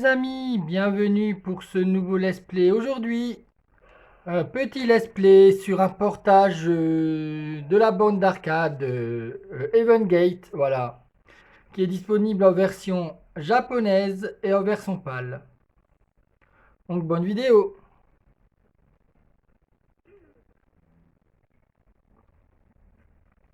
amis, bienvenue pour ce nouveau let's play. Aujourd'hui, un petit let's play sur un portage de la bande d'arcade Heaven Gate, voilà, qui est disponible en version japonaise et en version PAL. Donc bonne vidéo.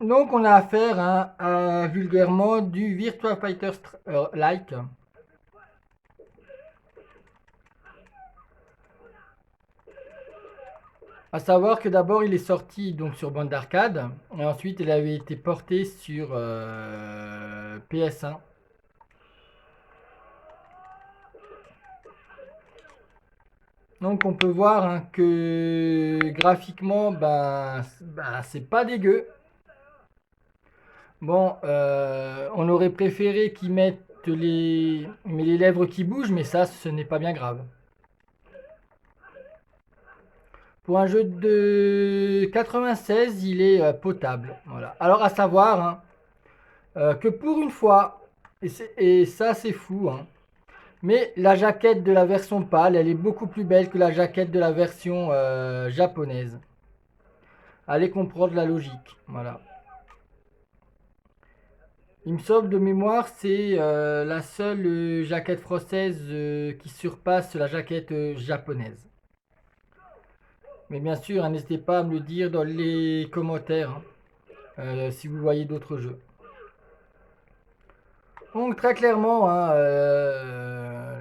Donc on a affaire à vulgairement du Virtua Fighter like. À savoir que d'abord il est sorti donc sur bande d'arcade et ensuite il avait été porté sur PS1. Donc on peut voir que graphiquement c'est pas dégueu. Bon, on aurait préféré qu'ils mettent les lèvres qui bougent, mais ça ce n'est pas bien grave. Pour un jeu de 96, il est potable. Voilà. Alors à savoir que pour une fois, et ça c'est fou, mais la jaquette de la version PAL, elle est beaucoup plus belle que la jaquette de la version japonaise. Allez comprendre la logique. Voilà. Il me semble de mémoire, c'est la seule jaquette française qui surpasse la jaquette japonaise. Mais bien sûr, n'hésitez pas à me le dire dans les commentaires si vous voyez d'autres jeux. Donc très clairement,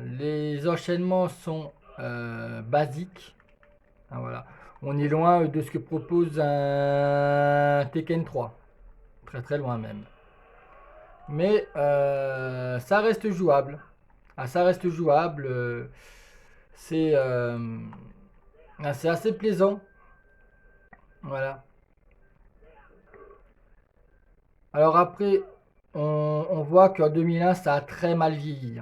les enchaînements sont basiques. Voilà. On est loin de ce que propose un Tekken 3. Très très loin même. Mais ça reste jouable. Ah, ça reste jouable. C'est c'est assez plaisant. Voilà. Alors après, on voit qu'en 2001, ça a très mal vieilli.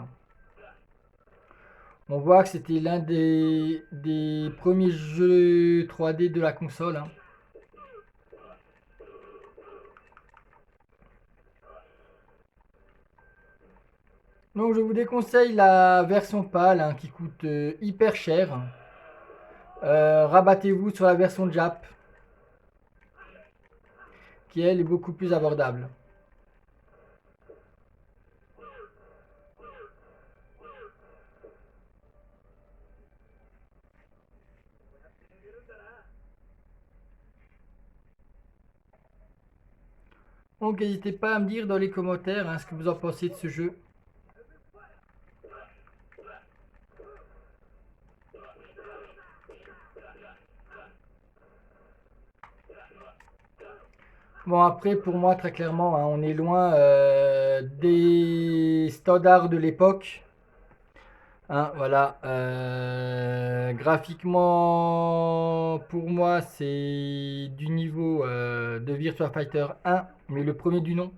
On voit que c'était l'un des premiers jeux 3D de la console. Donc je vous déconseille la version PAL qui coûte hyper cher. Rabattez-vous sur la version Jap qui elle est beaucoup plus abordable. Donc n'hésitez pas à me dire dans les commentaires ce que vous en pensez de ce jeu. Bon après pour moi très clairement on est loin des standards de l'époque. Voilà. Graphiquement pour moi c'est du niveau de Virtua Fighter 1 mais le premier du nom.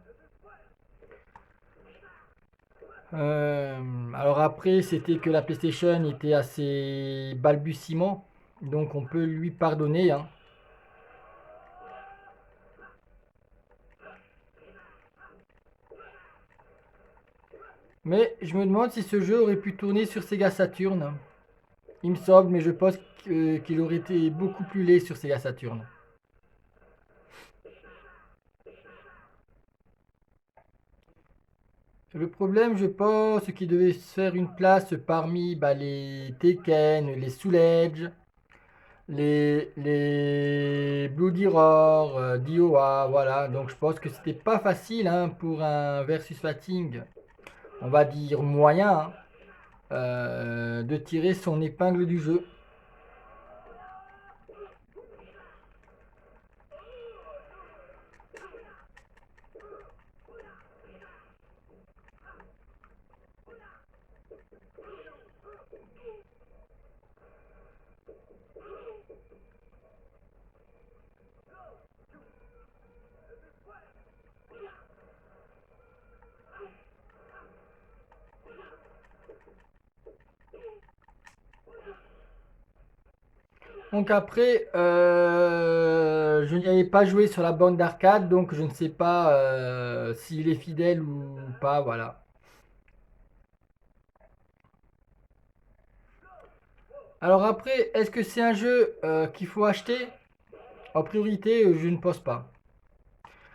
Alors après, c'était que la PlayStation était assez balbutiement, donc on peut lui pardonner. Mais je me demande si ce jeu aurait pu tourner sur Sega Saturn. Il me semble, mais je pense qu'il aurait été beaucoup plus laid sur Sega Saturn. Le problème, je pense, qu'il devait se faire une place parmi les Tekken, les Soul Edge, les Bloody Roar, DOA, voilà. Donc je pense que c'était pas facile pour un versus fighting, on va dire moyen, de tirer son épingle du jeu. Donc après, je n'y avais pas joué sur la bande d'arcade, donc je ne sais pas s'il est fidèle ou pas, voilà. Alors après, est-ce que c'est un jeu qu'il faut acheter? En priorité, je ne pense pas.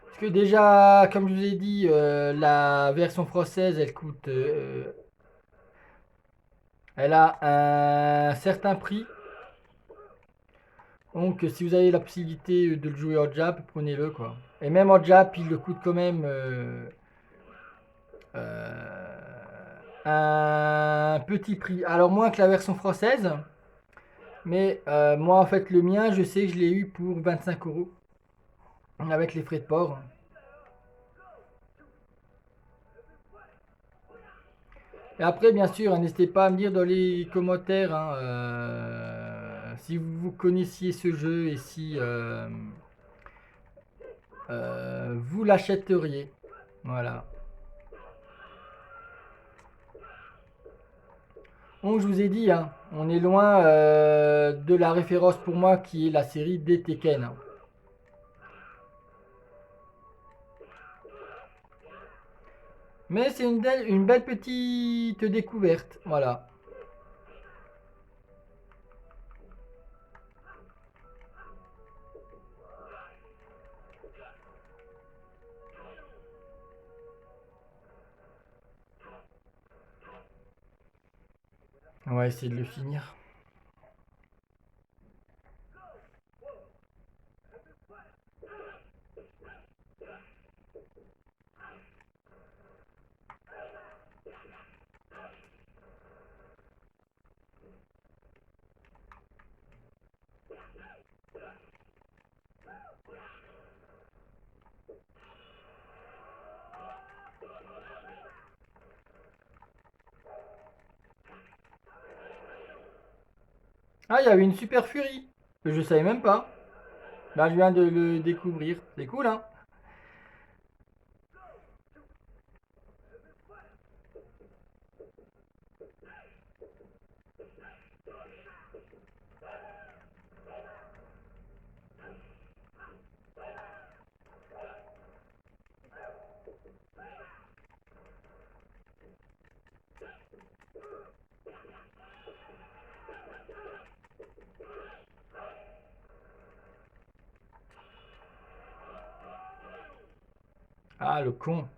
Parce que déjà, comme je vous ai dit, la version française, elle a un certain prix. Donc, si vous avez la possibilité de le jouer en Jap, prenez-le quoi. Et même en Jap, il le coûte quand même un petit prix. Alors moins que la version française, mais moi en fait le mien, je sais que je l'ai eu pour 25 euros avec les frais de port. Et après, bien sûr, n'hésitez pas à me dire dans les commentaires hein, si vous connaissiez ce jeu et si vous l'achèteriez. Voilà. Donc je vous ai dit, hein, on est loin de la référence pour moi qui est la série des Tekken, hein. Mais c'est une belle petite découverte. Voilà. On va essayer de le finir. Ah, il y avait une Super Fury. Que je savais même pas. Là, je viens de le découvrir. C'est cool, hein? Ah, le con.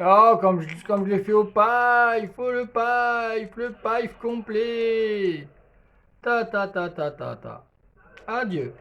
Oh, comme je l'ai fait au pipe, faut le pipe complet. Ta ta ta ta ta ta. Adieu.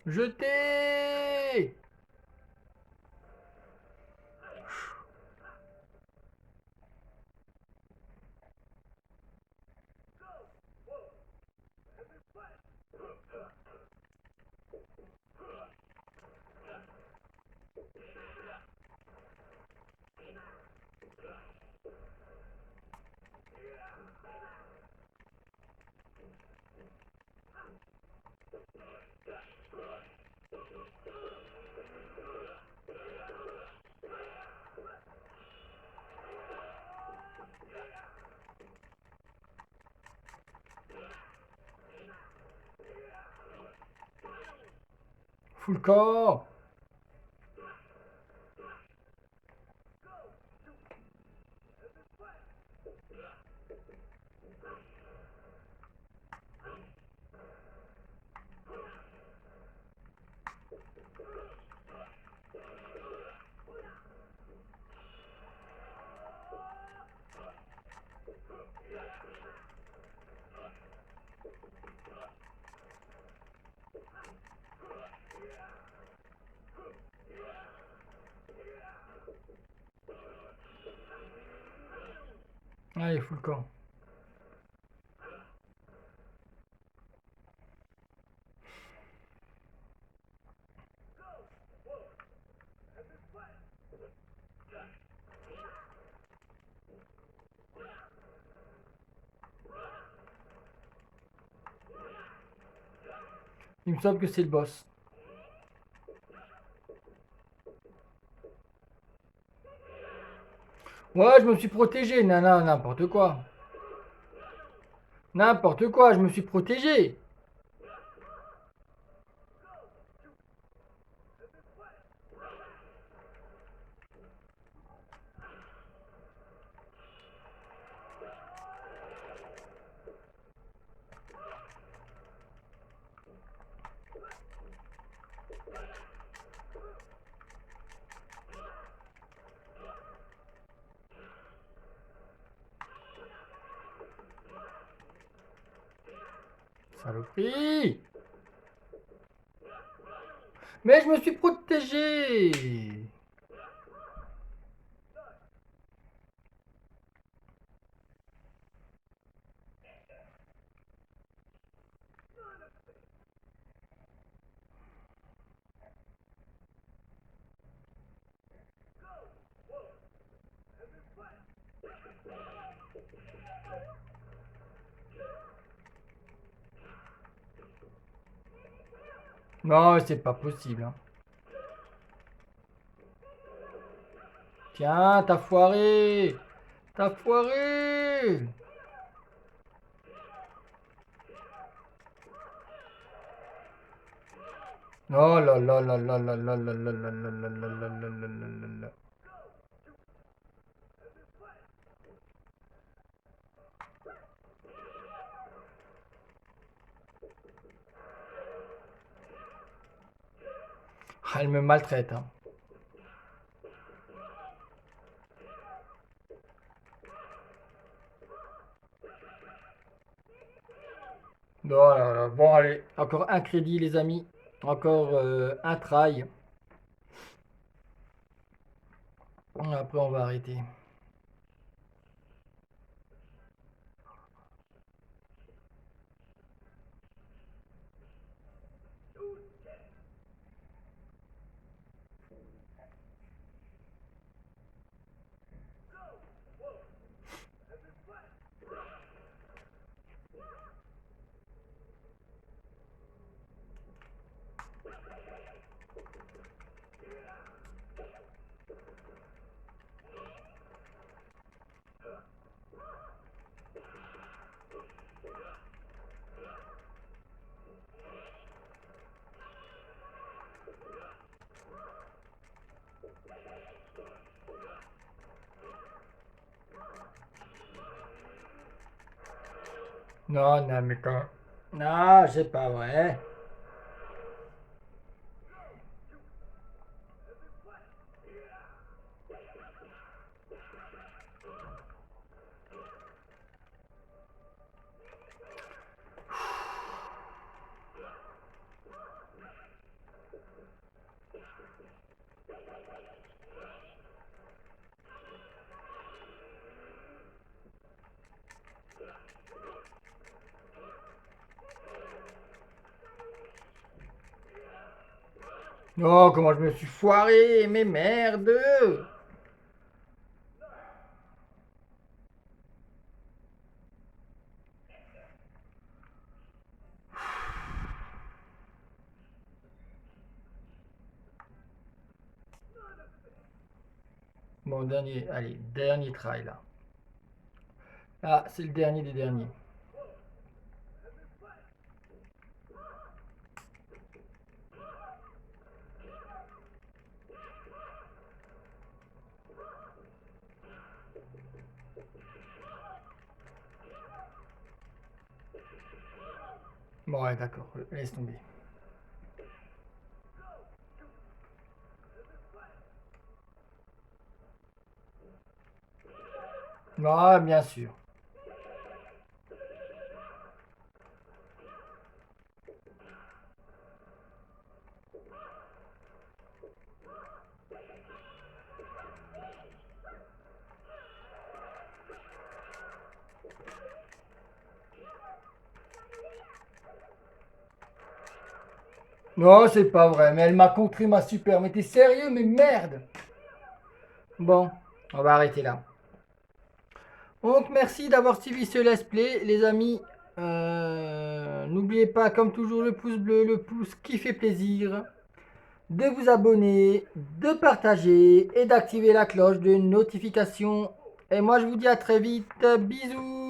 Jeté. Full corps. Allez, full corps. Il me semble que c'est le boss. Ouais, je me suis protégé. Nana, n'importe quoi. N'importe quoi, je me suis protégé. Saloperie. Mais je me suis protégé. Non, c'est pas possible, hein. Tiens, t'as foiré. T'as foiré. Oh là là là là là là là là là là là là là là là là là. Ah, elle me maltraite, hein. Oh là là. Bon, allez, encore un crédit, les amis. Encore un try. Après, on va arrêter. Non, non, mais quand... Non, c'est pas vrai. Oh, comment je me suis foiré, mais merde. Bon, dernier, allez, dernier try là. Ah, c'est le dernier des derniers. Bon, ouais, d'accord, laisse tomber. Ah, bien sûr. Non, c'est pas vrai, mais elle m'a contré ma super. Mais t'es sérieux, mais merde! Bon, on va arrêter là. Donc, merci d'avoir suivi ce let's play, les amis. N'oubliez pas, comme toujours, le pouce bleu, le pouce qui fait plaisir, de vous abonner, de partager et d'activer la cloche de notification. Et moi, je vous dis à très vite. Bisous!